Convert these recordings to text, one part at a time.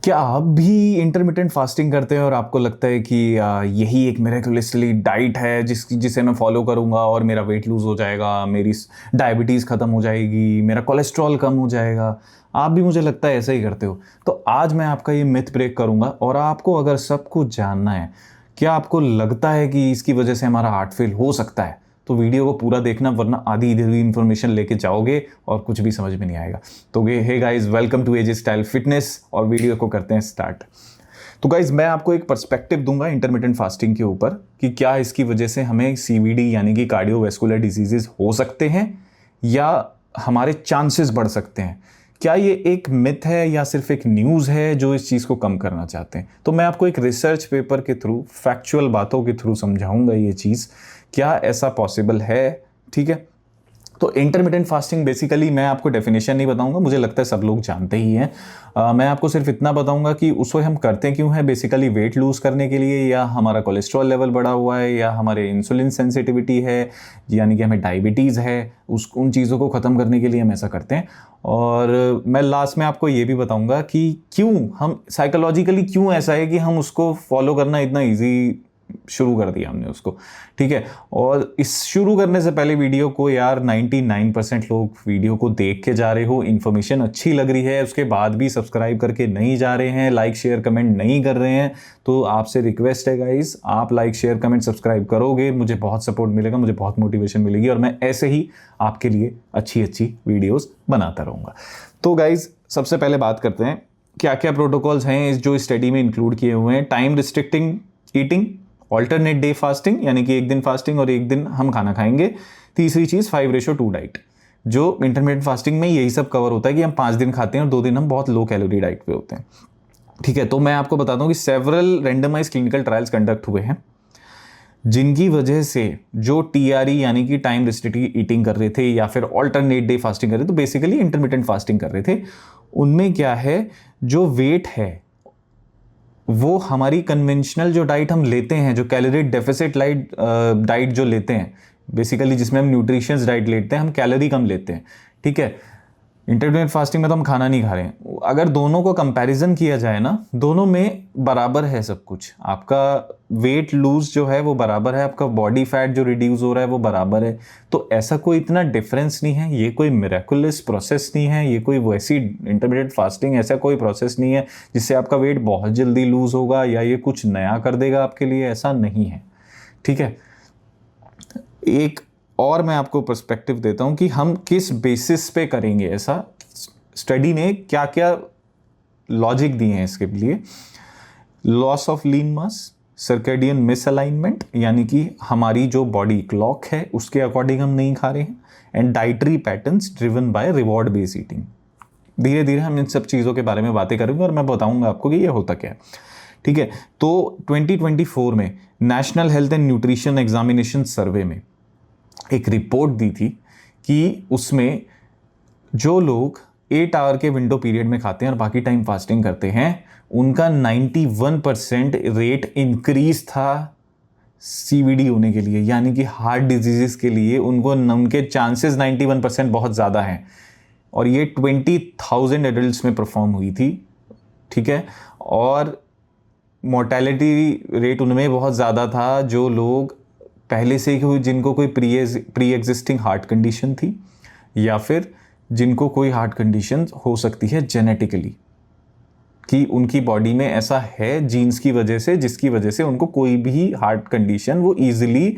क्या आप भी इंटरमिटेंट फास्टिंग करते हैं और आपको लगता है कि यही एक मिरेकुलसली डाइट है जिसे मैं फॉलो करूंगा और मेरा वेट लूज हो जाएगा, मेरी डायबिटीज़ ख़त्म हो जाएगी, मेरा कोलेस्ट्रॉल कम हो जाएगा। आप भी मुझे लगता है ऐसा ही करते हो। तो आज मैं आपका ये मिथ ब्रेक करूंगा और आपको अगर सब कुछ जानना है, क्या आपको लगता है कि इसकी वजह से हमारा हार्ट फेल हो सकता है, तो वीडियो को पूरा देखना, वरना आधी इधर इन्फॉर्मेशन लेके जाओगे और कुछ भी समझ में नहीं आएगा। तो hey guys, welcome to AJ style fitness और वीडियो को करते हैं स्टार्ट। तो गाइस, मैं आपको एक पर्सपेक्टिव दूंगा इंटरमिटेंट फास्टिंग के ऊपर कि क्या इसकी वजह से हमें सीवीडी यानी कि कार्डियोवैस्कुलर डिजीजेस हो सकते हैं या हमारे चांसेस बढ़ सकते हैं। क्या ये एक मिथ है या सिर्फ एक न्यूज़ है जो इस चीज़ को कम करना चाहते हैं। तो मैं आपको एक रिसर्च पेपर के थ्रू, फैक्चुअल बातों के थ्रू समझाऊंगा ये चीज़, क्या ऐसा पॉसिबल है। ठीक है, तो इंटरमिटेंट फास्टिंग बेसिकली मैं आपको डेफिनेशन नहीं बताऊंगा, मुझे लगता है सब लोग जानते ही हैं। मैं आपको सिर्फ इतना बताऊंगा कि उसको हम करते क्यों हैं। बेसिकली वेट लूज़ करने के लिए, या हमारा कोलेस्ट्रॉल लेवल बढ़ा हुआ है, या हमारे इंसुलिन सेंसिटिविटी है, यानी कि हमें डायबिटीज़ है, उन चीज़ों को ख़त्म करने के लिए हम ऐसा करते हैं। और मैं लास्ट में आपको ये भी बताऊंगा कि क्यों हम साइकोलॉजिकली क्यों ऐसा है कि हम उसको फॉलो करना इतना ईजी शुरू कर दिया हमने उसको। ठीक है, और इस शुरू करने से पहले वीडियो को यार 99% लोग वीडियो को देख के जा रहे हो, इन्फॉर्मेशन अच्छी लग रही है, उसके बाद भी सब्सक्राइब करके नहीं जा रहे हैं, लाइक शेयर कमेंट नहीं कर रहे हैं। तो आपसे रिक्वेस्ट है गाइस, आप लाइक शेयर कमेंट सब्सक्राइब करोगे, मुझे बहुत सपोर्ट मिलेगा, मुझे बहुत मोटिवेशन मिलेगी और मैं ऐसे ही आपके लिए अच्छी अच्छी वीडियोज़ बनाता रहूँगा। तो गाइज, सबसे पहले बात करते हैं क्या क्या प्रोटोकॉल्स हैं जो स्टडी में इंक्लूड किए हुए हैं। Time restricting eating, alternate day fasting यानी कि एक दिन फास्टिंग और एक दिन हम खाना खाएंगे। तीसरी चीज़ 5:2 डाइट, जो इंटरमीडिएट फास्टिंग में यही सब कवर होता है कि हम 5 दिन खाते हैं और 2 दिन हम बहुत लो कैलोरी डाइट पे होते हैं। ठीक है, तो मैं आपको बताता हूँ कि several randomise clinical trials conduct हुए हैं जिनकी वजह से जो टीआरई यानी कि टाइम रिस्ट्रिक्टेड ईटिंग कर रहे थे या फिर ऑल्टरनेट डे फास्टिंग कर रहे थे, तो बेसिकली इंटरमीडिएट फास्टिंग कर रहे थे, उनमें क्या है, जो वेट है वो हमारी कन्वेंशनल जो डाइट हम लेते हैं, जो कैलोरी डेफिसिट डाइट जो लेते हैं, बेसिकली जिसमें हम न्यूट्रिशंस डाइट लेते हैं, हम कैलोरी कम लेते हैं। ठीक है, इंटरमिटेंट फास्टिंग में तो हम खाना नहीं खा रहे हैं। अगर दोनों को कंपैरिजन किया जाए ना, दोनों में बराबर है सब कुछ। आपका वेट लूज जो है वो बराबर है, आपका बॉडी फैट जो रिड्यूस हो रहा है वो बराबर है। तो ऐसा कोई इतना डिफरेंस नहीं है, ये कोई मिरेकुलस प्रोसेस नहीं है, ये कोई वैसी इंटरमिटेंट फास्टिंग ऐसा कोई प्रोसेस नहीं है जिससे आपका वेट बहुत जल्दी लूज होगा या ये कुछ नया कर देगा आपके लिए, ऐसा नहीं है। ठीक है, एक और मैं आपको पर्सपेक्टिव देता हूं कि हम किस बेसिस पे करेंगे ऐसा। स्टडी ने क्या क्या लॉजिक दिए हैं इसके लिए। Loss of lean mass, circadian misalignment यानी कि हमारी जो बॉडी क्लॉक है उसके अकॉर्डिंग हम नहीं खा रहे हैं, and dietary patterns driven by reward based eating. धीरे धीरे हम इन सब चीज़ों के बारे में बातें करेंगे और मैं बताऊंगा आपको कि ये होता क्या है। ठीक है, तो 2024 में national health and nutrition examination survey में एक रिपोर्ट दी थी कि उसमें जो लोग 8 आवर के विंडो पीरियड में खाते हैं और बाकी टाइम फास्टिंग करते हैं, उनका 91% रेट इंक्रीज था सीवीडी होने के लिए, यानी कि हार्ट डिजीजेस के लिए उनके चांसेस 91% बहुत ज़्यादा हैं। और ये 20,000 एडल्ट्स में परफॉर्म हुई थी। ठीक है, और मोर्टेलिटी रेट उनमें बहुत ज़्यादा था जो लोग पहले से ही, जिनको कोई प्री एग्जिस्टिंग हार्ट कंडीशन थी या फिर जिनको कोई हार्ट कंडीशन हो सकती है जेनेटिकली, कि उनकी बॉडी में ऐसा है जीन्स की वजह से, जिसकी वजह से उनको कोई भी हार्ट कंडीशन वो ईजिली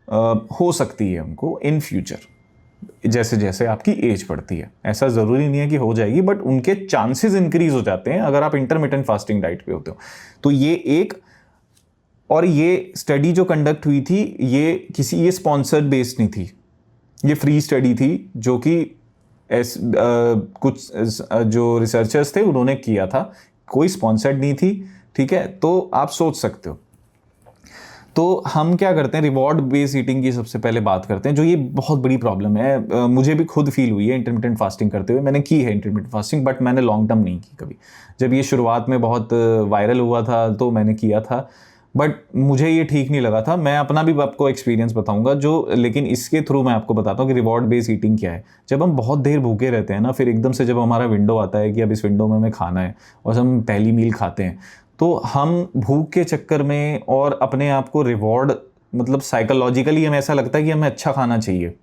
हो सकती है उनको इन फ्यूचर, जैसे जैसे आपकी एज बढ़ती है। ऐसा ज़रूरी नहीं है कि हो जाएगी, बट उनके चांसेस इंक्रीज हो जाते हैं अगर आप इंटरमिटेंट फास्टिंग डाइट पे होते हो। तो ये एक, और ये स्टडी जो कंडक्ट हुई थी ये स्पॉन्सर्ड बेस्ड नहीं थी, ये फ्री स्टडी थी जो कि कुछ जो रिसर्चर्स थे उन्होंने किया था, कोई स्पॉन्सर्ड नहीं थी। ठीक है, तो आप सोच सकते हो। तो हम क्या करते हैं, रिवॉर्ड बेस्ड ईटिंग की सबसे पहले बात करते हैं, जो ये बहुत बड़ी प्रॉब्लम है। मुझे भी खुद फील हुई है इंटरमिटेंट फास्टिंग करते हुए। मैंने की है इंटरमिटेंट फास्टिंग, बट मैंने लॉन्ग टर्म नहीं की कभी। जब ये शुरुआत में बहुत वायरल हुआ था तो मैंने किया था, बट मुझे ये ठीक नहीं लगा था। मैं अपना भी आपको एक्सपीरियंस बताऊंगा जो, लेकिन इसके थ्रू मैं आपको बताता हूँ कि रिवॉर्ड बेस्ड ईटिंग क्या है। जब हम बहुत देर भूखे रहते हैं ना, फिर एकदम से जब हमारा विंडो आता है कि अब इस विंडो में हमें खाना है और हम पहली मील खाते हैं, तो हम भूख के चक्कर में और अपने आप को रिवॉर्ड, मतलब साइकोलॉजिकली हमें ऐसा लगता है कि हमें अच्छा खाना चाहिए,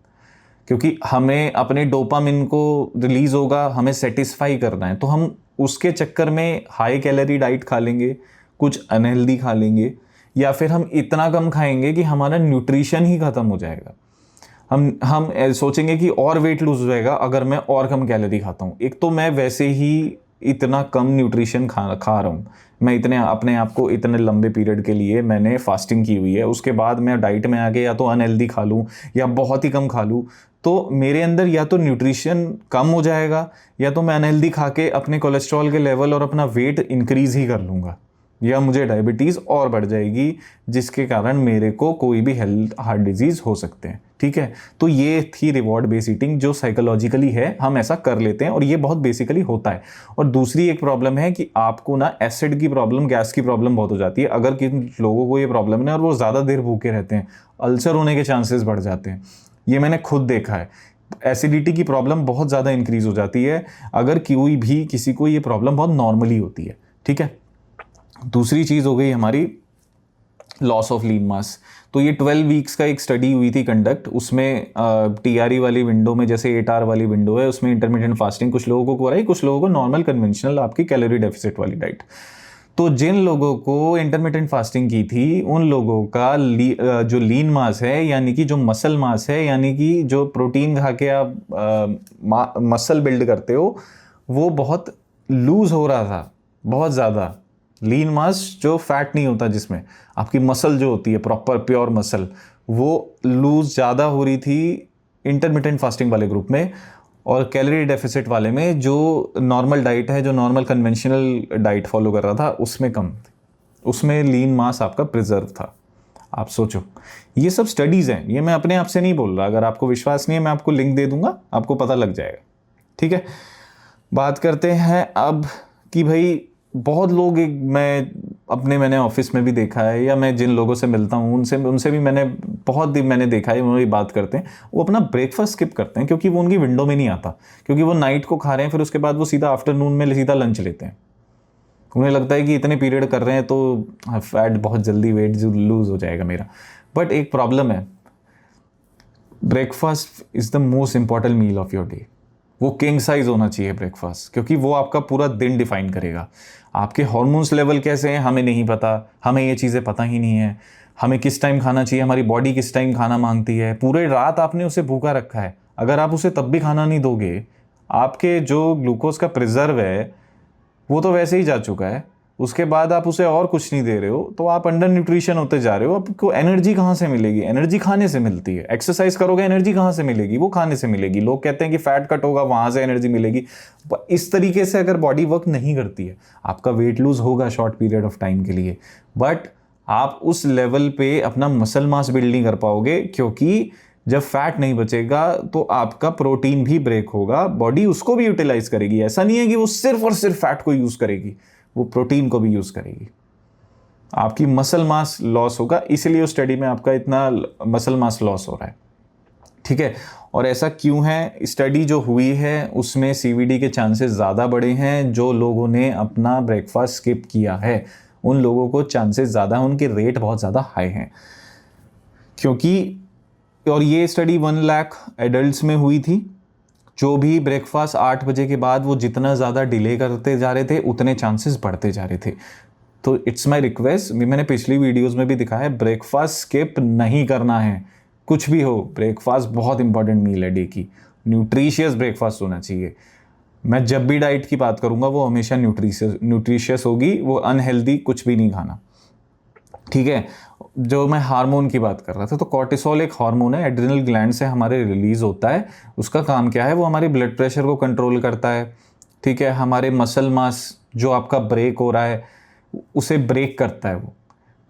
क्योंकि हमें अपने डोपामिन को रिलीज होगा, हमें सेटिस्फाई करना है, तो हम उसके चक्कर में हाई कैलोरी डाइट खा लेंगे, कुछ अनहेल्दी खा लेंगे, या फिर हम इतना कम खाएंगे कि हमारा न्यूट्रिशन ही खत्म हो जाएगा। हम सोचेंगे कि और वेट लूज हो जाएगा अगर मैं और कम कैलोरी खाता हूँ। एक तो मैं वैसे ही इतना कम न्यूट्रिशन खा रहा हूँ, मैं इतने अपने आप को इतने लंबे पीरियड के लिए मैंने फास्टिंग की हुई है, उसके बाद मैं डाइट में आके या तो अनहेल्दी खा लूँ या बहुत ही कम खा लूँ, तो मेरे अंदर या तो न्यूट्रिशन कम हो जाएगा या तो मैं अनहेल्दी खा के अपने कोलेस्ट्रॉल के लेवल और अपना वेट इंक्रीज ही कर लूँगा, या मुझे डायबिटीज़ और बढ़ जाएगी, जिसके कारण मेरे को कोई भी हेल्थ हार्ट डिजीज़ हो सकते हैं। ठीक है, तो ये थी रिवॉर्ड बेस्ड ईटिंग, जो साइकोलॉजिकली है, हम ऐसा कर लेते हैं और ये बहुत बेसिकली होता है। और दूसरी एक प्रॉब्लम है कि आपको ना एसिड की प्रॉब्लम, गैस की प्रॉब्लम बहुत हो जाती है। अगर किन लोगों को ये प्रॉब्लम है ना और वो ज़्यादा देर भूखे रहते हैं, अल्सर होने के चांसेस बढ़ जाते हैं। ये मैंने खुद देखा है, एसिडिटी की प्रॉब्लम बहुत ज़्यादा इंक्रीज हो जाती है अगर कोई भी किसी को ये प्रॉब्लम बहुत नॉर्मली होती है। ठीक है, दूसरी चीज़ हो गई हमारी लॉस ऑफ लीन मास। तो ये 12 वीक्स का एक स्टडी हुई थी कंडक्ट, उसमें टीआरई वाली विंडो में, जैसे 8 आवर वाली विंडो है, उसमें इंटरमीडिएंट फास्टिंग कुछ लोगों को कराई, कुछ लोगों को नॉर्मल कन्वेंशनल आपकी कैलोरी डेफिसिट वाली डाइट। तो जिन लोगों को इंटरमीडिएंट फास्टिंग की थी, उन लोगों का जो लीन मास है, यानी कि जो मसल मास है, यानी कि जो प्रोटीन खा के आप मसल बिल्ड करते हो, वो बहुत लूज हो रहा था, बहुत ज़्यादा। लीन मास जो फैट नहीं होता, जिसमें आपकी मसल जो होती है प्रॉपर प्योर मसल, वो लूज ज़्यादा हो रही थी इंटरमिटेंट फास्टिंग वाले ग्रुप में, और कैलोरी डेफिसिट वाले में, जो नॉर्मल डाइट है, जो नॉर्मल कन्वेंशनल डाइट फॉलो कर रहा था, उसमें कम थी। उसमें लीन मास आपका प्रिजर्व था। आप सोचो, ये सब स्टडीज़ हैं, ये मैं अपने आप से नहीं बोल रहा। अगर आपको विश्वास नहीं है, मैं आपको लिंक दे दूंगा, आपको पता लग जाएगा। ठीक है, बात करते हैं अब कि भाई बहुत लोग, मैंने ऑफिस में भी देखा है, या मैं जिन लोगों से मिलता हूँ उनसे भी मैंने देखा है, उन्होंने बात करते हैं, वो अपना ब्रेकफास्ट स्किप करते हैं क्योंकि वो उनकी विंडो में नहीं आता, क्योंकि वो नाइट को खा रहे हैं, फिर उसके बाद वो सीधा आफ्टरनून में सीधा लंच लेते हैं। उन्हें लगता है कि इतने पीरियड कर रहे हैं तो फैट बहुत जल्दी वेट लूज हो जाएगा मेरा। बट एक प्रॉब्लम है, breakfast is the most important meal of your day. वो किंग साइज होना चाहिए ब्रेकफास्ट, क्योंकि वो आपका पूरा दिन डिफाइन करेगा। आपके हार्मोन्स लेवल कैसे हैं हमें नहीं पता, हमें ये चीज़ें पता ही नहीं है, हमें किस टाइम खाना चाहिए, हमारी बॉडी किस टाइम खाना मांगती है। पूरे रात आपने उसे भूखा रखा है, अगर आप उसे तब भी खाना नहीं दोगे, आपके जो ग्लूकोज का प्रिजर्व है वो तो वैसे ही जा चुका है, उसके बाद आप उसे और कुछ नहीं दे रहे हो, तो आप अंडर न्यूट्रिशन होते जा रहे हो। आपको एनर्जी कहाँ से मिलेगी? एनर्जी खाने से मिलती है। एक्सरसाइज करोगे, एनर्जी कहाँ से मिलेगी? वो खाने से मिलेगी। लोग कहते हैं कि फैट कट होगा, वहाँ से एनर्जी मिलेगी। इस तरीके से अगर बॉडी वर्क नहीं करती है, आपका वेट लूज होगा शॉर्ट पीरियड ऑफ टाइम के लिए, बट आप उस लेवल पे अपना मसल मास बिल्ड नहीं कर पाओगे, क्योंकि जब फैट नहीं बचेगा तो आपका प्रोटीन भी ब्रेक होगा, बॉडी उसको भी यूटिलाइज करेगी। ऐसा नहीं है कि वो सिर्फ और सिर्फ फैट को यूज करेगी, वो प्रोटीन को भी यूज करेगी। आपकी मसल मास लॉस होगा, इसीलिए उस स्टडी में आपका इतना मसल मास लॉस हो रहा है। ठीक है, और ऐसा क्यों है? स्टडी जो हुई है उसमें सीवीडी के चांसेस ज़्यादा बड़े हैं। जो लोगों ने अपना ब्रेकफास्ट स्किप किया है उन लोगों को चांसेस ज़्यादा हैं, उनके रेट बहुत ज़्यादा हाई हैं। क्योंकि, और ये स्टडी 1 लाख एडल्ट्स में हुई थी। जो भी ब्रेकफास्ट 8 बजे के बाद वो जितना ज़्यादा डिले करते जा रहे थे, उतने चांसेस बढ़ते जा रहे थे। तो इट्स माय रिक्वेस्ट, मैंने पिछली वीडियोस में भी दिखाया है, ब्रेकफास्ट स्किप नहीं करना है। कुछ भी हो, ब्रेकफास्ट बहुत इंपॉर्टेंट मील है डे की। न्यूट्रिशियस ब्रेकफास्ट होना चाहिए। मैं जब भी डाइट की बात करूँगा वो हमेशा न्यूट्रिशियस होगी, वो अनहेल्दी कुछ भी नहीं खाना। ठीक है, जो मैं हार्मोन की बात कर रहा था, तो कॉर्टिसोल एक हार्मोन है, एड्रिनल ग्लैंड से हमारे रिलीज होता है। उसका काम क्या है? वो हमारे ब्लड प्रेशर को कंट्रोल करता है। ठीक है, हमारे मसल मास जो आपका ब्रेक हो रहा है उसे ब्रेक करता है वो।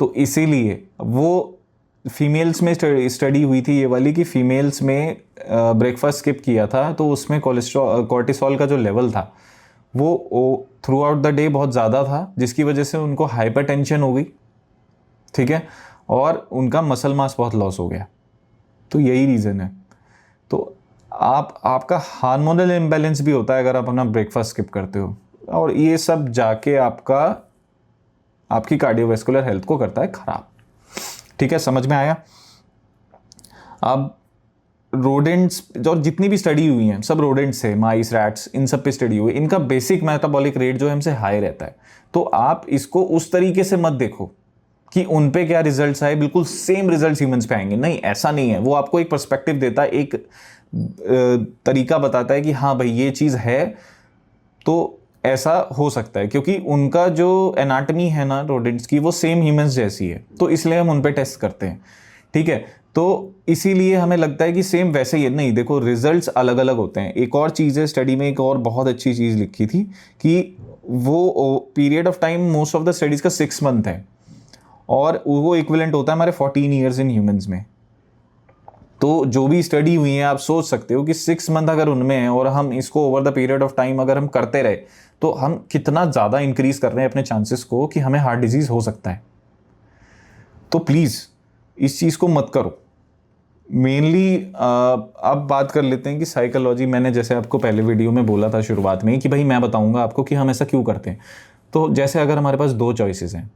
तो इसीलिए वो फीमेल्स में स्टडी हुई थी ये वाली, कि फीमेल्स में ब्रेकफास्ट स्किप किया था तो उसमें कॉर्टिसोल का जो लेवल था वो थ्रू आउट द डे बहुत ज़्यादा था, जिसकी वजह से उनको हाइपरटेंशन हो गई। ठीक है, और उनका मसल मास बहुत लॉस हो गया। तो यही रीज़न है। तो आपका हार्मोनल इम्बैलेंस भी होता है अगर आप अपना ब्रेकफास्ट स्किप करते हो, और ये सब जाके आपकी कार्डियोवैस्कुलर हेल्थ को करता है खराब। ठीक है, समझ में आया? अब रोडेंट्स और जितनी भी स्टडी हुई हैं सब रोडेंट्स है, माइस, रैट्स, इन सब पे स्टडी हुई, इनका बेसिक मेटाबॉलिक रेट जो है हमसे हाई रहता है। तो आप इसको उस तरीके से मत देखो कि उन पे क्या रिजल्ट्स आए, बिल्कुल सेम रिजल्ट्स ह्यूमंस पे आएंगे, नहीं, ऐसा नहीं है। वो आपको एक पर्सपेक्टिव देता है, एक तरीका बताता है कि हाँ भाई ये चीज़ है, तो ऐसा हो सकता है, क्योंकि उनका जो एनाटमी है ना रोडेंट्स की, वो सेम ह्यूमंस जैसी है, तो इसलिए हम उन पे टेस्ट करते हैं। ठीक है, तो इसीलिए हमें लगता है कि सेम वैसे ही है। नहीं, देखो रिजल्ट्स अलग अलग होते हैं। एक और चीज़ है, स्टडी में एक और बहुत अच्छी चीज़ लिखी थी कि वो period of time most of the studies का 6 मंथ है, और वो इक्विवेलेंट होता है हमारे 14 ईयर्स इन ह्यूमंस में। तो जो भी स्टडी हुई है आप सोच सकते हो कि 6 मंथ अगर उनमें है और हम इसको over the period of time अगर हम करते रहे, तो हम कितना ज़्यादा इंक्रीज कर रहे हैं अपने चांसेस को कि हमें हार्ट डिजीज हो सकता है। तो प्लीज़ इस चीज़ को मत करो। मेनली अब बात कर लेते हैं कि साइकोलॉजी, मैंने जैसे आपको पहले वीडियो में बोला था शुरुआत में कि भाई मैं बताऊंगा आपको कि हम ऐसा क्यों करते हैं। तो जैसे अगर हमारे पास 2 चॉइसेस हैं,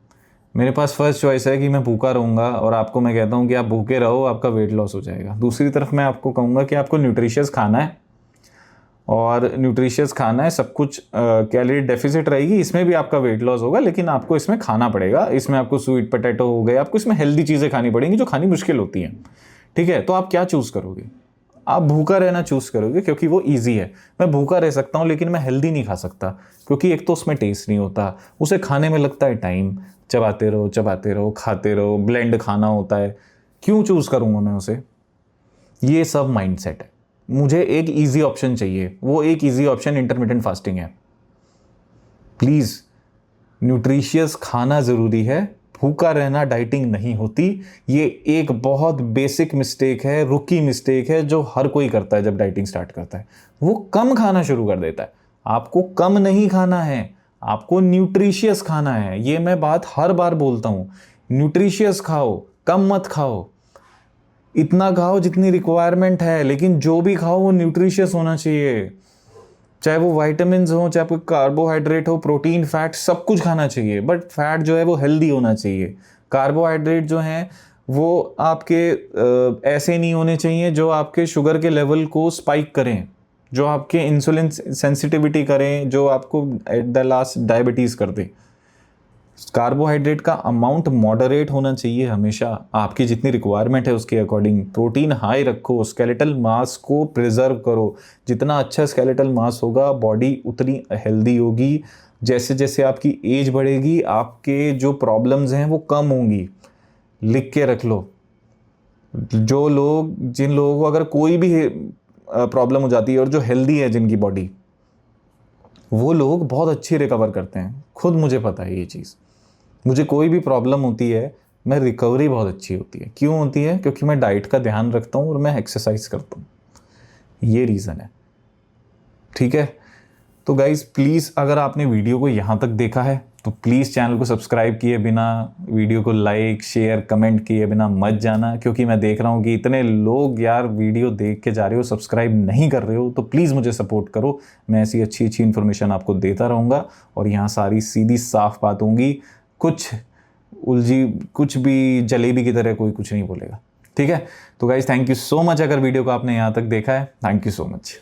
मेरे पास फर्स्ट चॉइस है कि मैं भूखा रहूँगा और आपको मैं कहता हूँ कि आप भूखे रहो, आपका वेट लॉस हो जाएगा। दूसरी तरफ मैं आपको कहूँगा कि आपको न्यूट्रिशियस खाना है, और न्यूट्रिशियस खाना है, सब कुछ कैलोरी डेफिसिट रहेगी, इसमें भी आपका वेट लॉस होगा, लेकिन आपको इसमें खाना पड़ेगा। इसमें आपको स्वीट पोटैटो हो गए, आपको इसमें हेल्दी चीज़ें खानी पड़ेंगी जो खानी मुश्किल होती हैं। ठीक है, तो आप क्या चूज़ करोगे? आप भूखा रहना चूज़ करोगे, क्योंकि वो ईजी है। मैं भूखा रह सकता हूँ लेकिन मैं हेल्दी नहीं खा सकता, क्योंकि एक तो उसमें टेस्ट नहीं होता, उसे खाने में लगता है टाइम, चबाते रहो, खाते रहो, ब्लेंड खाना होता है। क्यों चूज़ करूँगा मैं उसे? ये सब माइंडसेट है। मुझे एक ईजी ऑप्शन चाहिए, वो एक ईजी ऑप्शन इंटरमिटेंट फास्टिंग है। प्लीज़, न्यूट्रिशियस खाना ज़रूरी है, भूखा रहना डाइटिंग नहीं होती। ये एक बहुत बेसिक मिस्टेक है, रुकी मिस्टेक है, जो हर कोई करता है जब डाइटिंग स्टार्ट करता है। वो कम खाना शुरू कर देता है। आपको कम नहीं खाना है, आपको न्यूट्रिशियस खाना है। ये मैं बात हर बार बोलता हूँ, न्यूट्रिशियस खाओ, कम मत खाओ। इतना खाओ जितनी रिक्वायरमेंट है, लेकिन जो भी खाओ वो न्यूट्रिशियस होना चाहिए। चाहे वो वाइटामिन हो, चाहे कोई कार्बोहाइड्रेट हो, प्रोटीन, फैट, सब कुछ खाना चाहिए, बट फैट जो है वो हेल्दी होना चाहिए। कार्बोहाइड्रेट जो हैं वो आपके ऐसे नहीं होने चाहिए जो आपके शुगर के लेवल को स्पाइक करें, जो आपके इंसुलिन सेंसिटिविटी करें, जो आपको एट द लास्ट डायबिटीज़ कर दे। कार्बोहाइड्रेट का अमाउंट मॉडरेट होना चाहिए हमेशा, आपकी जितनी रिक्वायरमेंट है उसके अकॉर्डिंग। प्रोटीन हाई रखो, स्केलेटल मास को प्रिजर्व करो। जितना अच्छा स्केलेटल मास होगा, बॉडी उतनी हेल्दी होगी। जैसे जैसे आपकी एज बढ़ेगी, आपके जो प्रॉब्लम्स हैं वो कम होंगी। लिख के रख लो। जिन लोगों को अगर कोई भी प्रॉब्लम हो जाती है और जो हेल्दी है जिनकी बॉडी, वो लोग बहुत अच्छी रिकवर करते हैं। खुद मुझे पता है ये चीज़। मुझे कोई भी प्रॉब्लम होती है, मैं रिकवरी बहुत अच्छी होती है। क्यों होती है? क्योंकि मैं डाइट का ध्यान रखता हूँ और मैं एक्सरसाइज करता हूँ। ये रीज़न है। ठीक है, तो गाइज़ प्लीज़, अगर आपने वीडियो को यहाँ तक देखा है तो प्लीज़ चैनल को सब्सक्राइब किए बिना, वीडियो को लाइक, शेयर, कमेंट किए बिना मत जाना, क्योंकि मैं देख रहा हूँ कि इतने लोग यार वीडियो देख के जा रहे हो, सब्सक्राइब नहीं कर रहे हो। तो प्लीज़ मुझे सपोर्ट करो। मैं ऐसी अच्छी अच्छी इन्फॉर्मेशन आपको देता रहूँगा, और यहाँ सारी सीधी साफ बात होंगी। कुछ भी जलेबी की तरह कोई कुछ नहीं बोलेगा। ठीक है, तो guys thank you so much. अगर वीडियो को आपने यहाँ तक देखा है, थैंक यू सो मच।